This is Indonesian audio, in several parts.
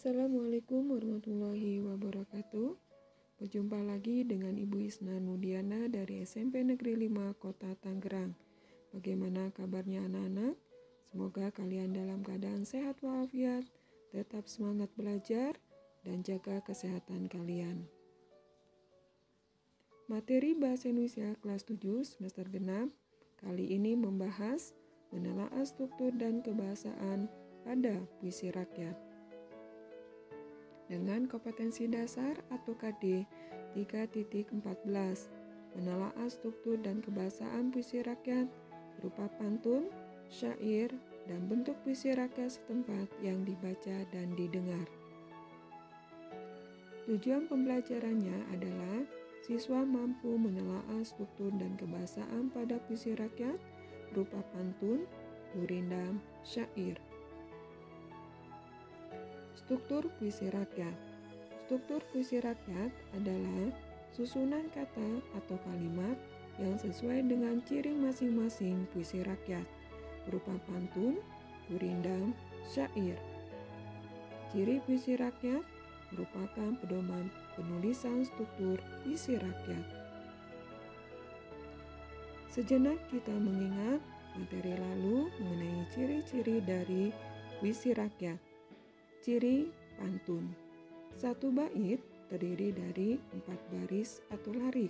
Assalamualaikum warahmatullahi wabarakatuh. Berjumpa lagi dengan Ibu Isna Nudiana dari SMP Negeri 5 Kota Tangerang. Bagaimana kabarnya anak-anak? Semoga kalian dalam keadaan sehat walafiat, tetap semangat belajar, dan jaga kesehatan kalian. Materi Bahasa Indonesia kelas 7 semester genap kali ini membahas menelaah struktur dan kebahasaan pada puisi rakyat. Dengan kompetensi dasar atau KD 3.14, menelaah struktur dan kebahasaan puisi rakyat berupa pantun, syair, dan bentuk puisi rakyat setempat yang dibaca dan didengar. Tujuan pembelajarannya adalah siswa mampu menelaah struktur dan kebahasaan pada puisi rakyat berupa pantun, gurindam, syair. Struktur puisi rakyat. Struktur puisi rakyat adalah susunan kata atau kalimat yang sesuai dengan ciri masing-masing puisi rakyat, berupa pantun, gurindam, syair. Ciri puisi rakyat merupakan pedoman penulisan struktur puisi rakyat. Sejenak kita mengingat materi lalu mengenai ciri-ciri dari puisi rakyat. Ciri pantun. Satu bait terdiri dari 4 baris atau larik.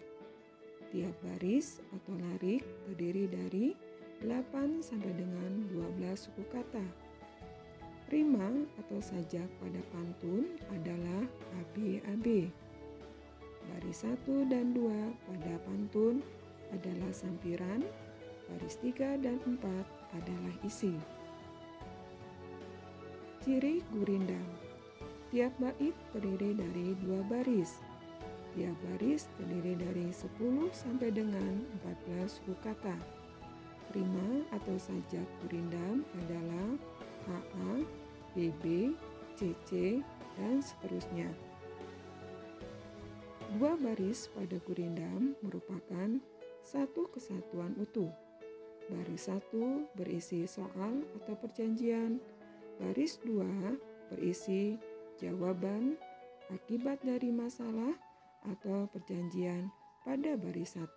Tiap baris atau larik terdiri dari 8 sampai dengan 12 suku kata. Rima atau sajak pada pantun adalah ABAB. Baris 1 dan 2 pada pantun adalah sampiran, baris 3 dan 4 adalah isi. Ciri gurindam. Tiap bait terdiri dari 2 baris. Tiap baris terdiri dari 10 sampai dengan 14 suku kata. Rima atau sajak gurindam adalah AA, BB, CC, dan seterusnya. 2 baris pada gurindam merupakan satu kesatuan utuh. Baris 1 berisi soal atau perjanjian. Baris 2 berisi jawaban akibat dari masalah atau perjanjian pada baris 1.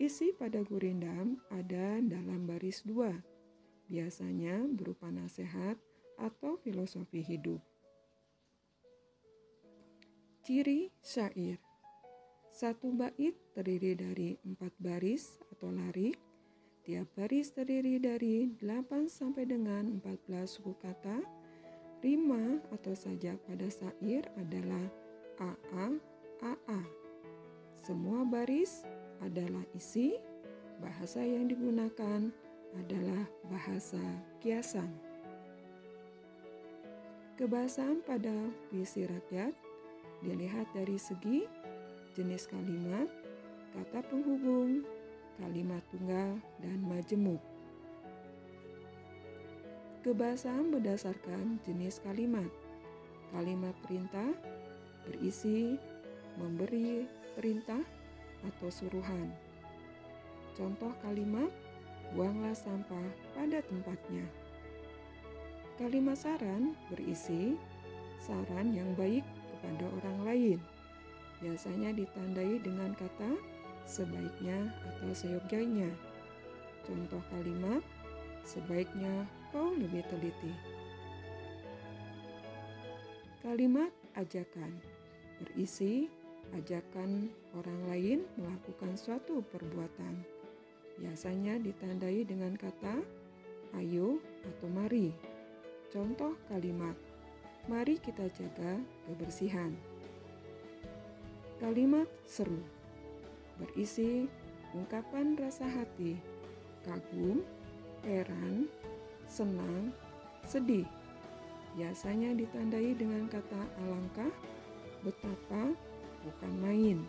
Isi pada gurindam ada dalam baris 2, biasanya berupa nasihat atau filosofi hidup. Ciri syair. Satu bait terdiri dari 4 baris atau larik. Tiap baris terdiri dari 8 sampai dengan 14 suku kata. Rima atau sajak pada syair adalah AA, AA. Semua baris adalah isi. Bahasa yang digunakan adalah bahasa kiasan. Kebahasaan pada puisi rakyat dilihat dari segi jenis kalimat, kata penghubung, kalimat tunggal, dan majemuk. Kebahasaan berdasarkan jenis kalimat. Kalimat perintah berisi memberi perintah atau suruhan. Contoh kalimat, buanglah sampah pada tempatnya. Kalimat saran berisi saran yang baik kepada orang lain. Biasanya ditandai dengan kata sebaiknya atau seyogyanya. Contoh kalimat, sebaiknya kau lebih teliti. Kalimat ajakan berisi ajakan orang lain melakukan suatu perbuatan. Biasanya ditandai dengan kata ayo atau mari. Contoh kalimat, mari kita jaga kebersihan. Kalimat seru berisi ungkapan rasa hati, kagum, heran, senang, sedih. Biasanya ditandai dengan kata alangkah, betapa, bukan main.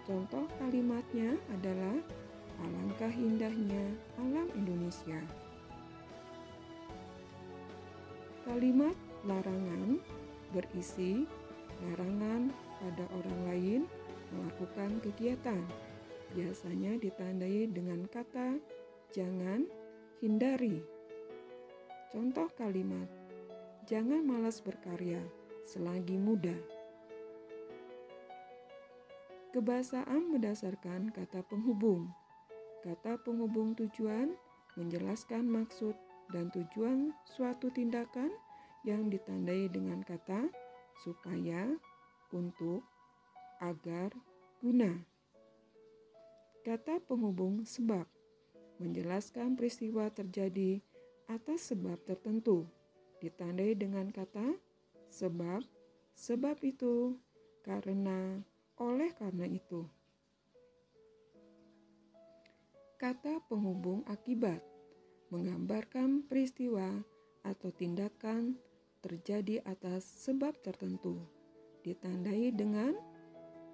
Contoh kalimatnya adalah alangkah indahnya alam Indonesia. Kalimat larangan berisi larangan pada orang lain melakukan kegiatan. Biasanya ditandai dengan kata jangan, hindari. Contoh kalimat, Jangan malas berkarya selagi muda. Kebahasaan berdasarkan kata penghubung. Kata penghubung tujuan menjelaskan maksud dan tujuan suatu tindakan yang ditandai dengan kata supaya, untuk, agar, guna. Kata penghubung sebab menjelaskan peristiwa terjadi atas sebab tertentu, ditandai dengan kata sebab, sebab itu, karena, oleh karena itu. Kata penghubung akibat menggambarkan peristiwa atau tindakan terjadi atas sebab tertentu, ditandai dengan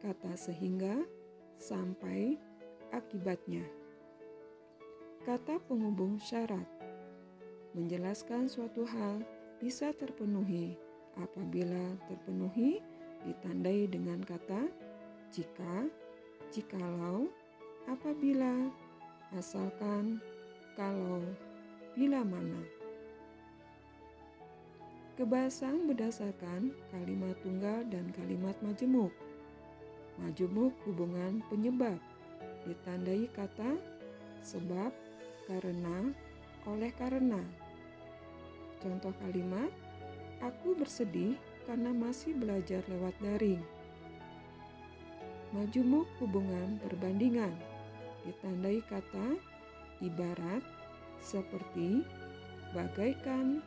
kata sehingga, sampai, akibatnya. Kata penghubung syarat menjelaskan suatu hal bisa terpenuhi apabila terpenuhi, ditandai dengan kata jika, jikalau, apabila, asalkan, kalau, bila mana. Kebahasaan berdasarkan kalimat tunggal dan kalimat majemuk. Majemuk hubungan penyebab, ditandai kata sebab, karena, oleh karena. Contoh kalimat, aku bersedih karena masih belajar lewat daring. Majemuk hubungan perbandingan, ditandai kata ibarat, seperti, bagaikan,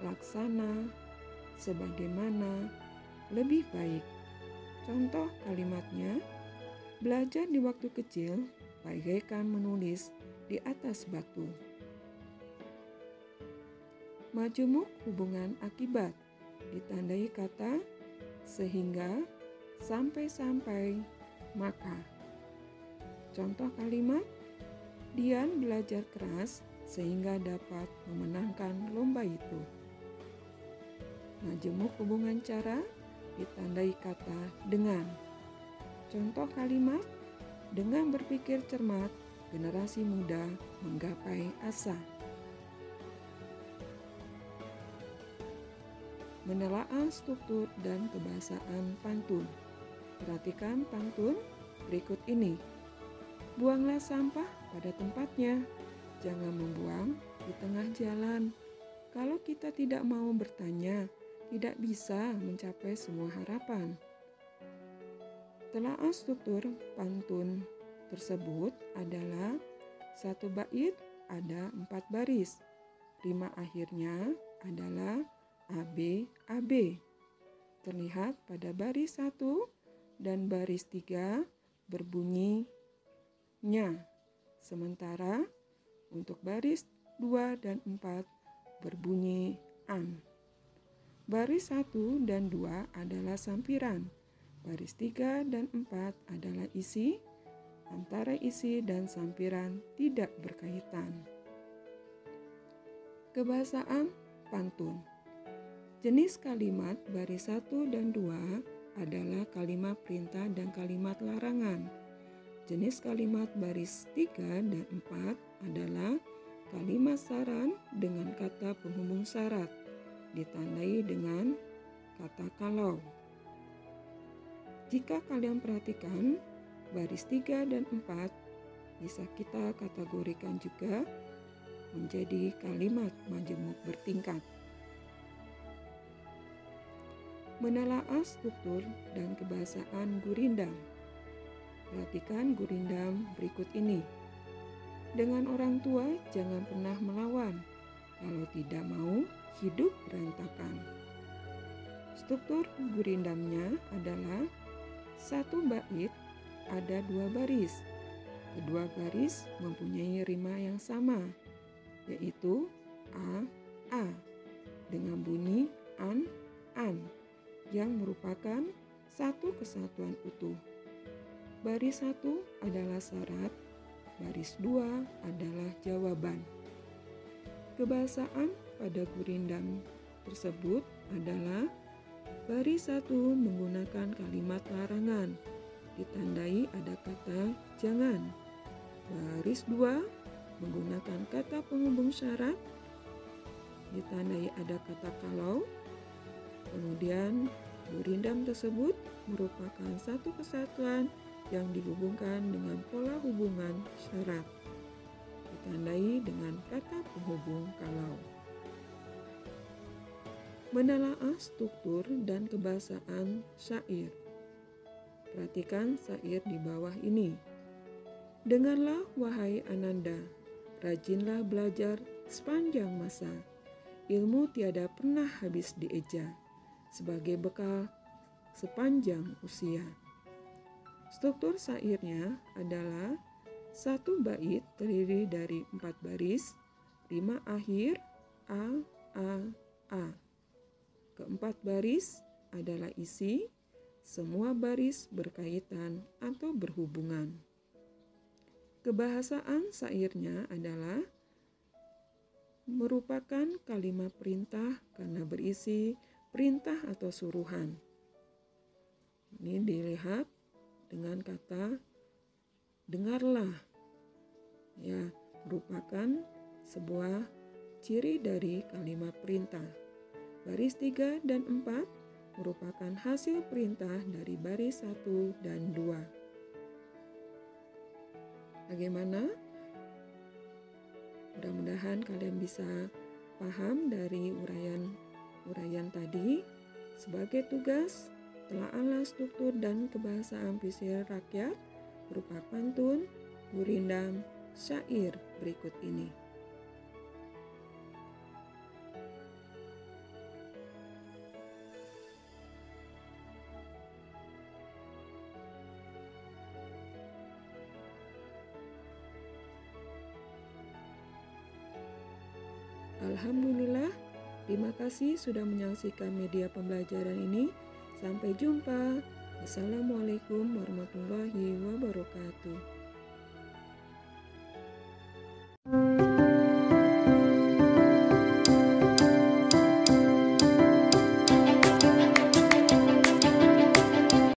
laksana, sebagaimana, lebih baik. Contoh kalimatnya, belajar di waktu kecil bagaikan menulis di atas batu. Majemuk hubungan akibat, ditandai kata sehingga, sampai-sampai, maka. Contoh kalimat, Dian belajar keras sehingga dapat memenangkan lomba itu. Majemuk hubungan cara, ditandai kata dengan. Contoh kalimat, dengan berpikir cermat, generasi muda menggapai asa. Menelaah struktur dan kebahasaan pantun. Perhatikan pantun berikut ini. Buanglah sampah pada tempatnya. Jangan membuang di tengah jalan. Kalau kita tidak mau bertanya, tidak bisa mencapai semua harapan. Telaah struktur pantun tersebut adalah satu bait ada 4 baris. Rima akhirnya adalah AB, AB. Terlihat pada baris 1 dan baris 3 berbunyi nya. Sementara untuk baris 2 dan 4 berbunyi an. Baris 1 dan 2 adalah sampiran. Baris 3 dan 4 adalah isi. Antara isi dan sampiran tidak berkaitan. Kebahasaan pantun. Jenis kalimat baris 1 dan 2 adalah kalimat perintah dan kalimat larangan. Jenis kalimat baris 3 dan 4 adalah kalimat saran dengan kata penghubung syarat, ditandai dengan kata kalau. Jika kalian perhatikan, baris 3 dan 4 bisa kita kategorikan juga menjadi kalimat majemuk bertingkat. Menelaah struktur dan kebahasaan gurindam. Perhatikan gurindam berikut ini. Dengan orang tua jangan pernah melawan, kalau tidak mau hidup berantakan. Struktur gurindamnya adalah satu bait ada 2 baris. Kedua baris mempunyai rima yang sama, yaitu A dengan bunyi an, yang merupakan satu kesatuan utuh. Baris 1 adalah syarat, baris 2 adalah jawaban. Kebahasaan pada gurindam tersebut adalah baris 1 menggunakan kalimat larangan, ditandai ada kata jangan. Baris 2 menggunakan kata penghubung syarat, ditandai ada kata kalau. Kemudian, gurindam tersebut merupakan satu kesatuan yang dihubungkan dengan pola hubungan syarat, ditandai dengan kata penghubung kalau. Menelaah struktur dan kebahasaan syair. Perhatikan syair di bawah ini. Dengarlah wahai Ananda, rajinlah belajar sepanjang masa. Ilmu tiada pernah habis dieja, sebagai bekal sepanjang usia. Struktur syairnya adalah satu bait terdiri dari 4 baris, 5 akhir, A, A, A. Keempat baris adalah isi, semua baris berkaitan atau berhubungan. Kebahasaan syairnya adalah merupakan kalimat perintah karena berisi perintah atau suruhan. Ini dilihat dengan kata dengarlah, ya, merupakan sebuah ciri dari kalimat perintah. Baris 3 dan 4 merupakan hasil perintah dari baris 1 dan 2. Bagaimana? Mudah-mudahan kalian bisa paham dari uraian tadi. Sebagai tugas, telaahlah struktur dan kebahasaan puisi rakyat berupa pantun, gurindam, syair berikut ini. Alhamdulillah, terima kasih sudah menyaksikan media pembelajaran ini. Sampai jumpa. Wassalamualaikum warahmatullahi wabarakatuh.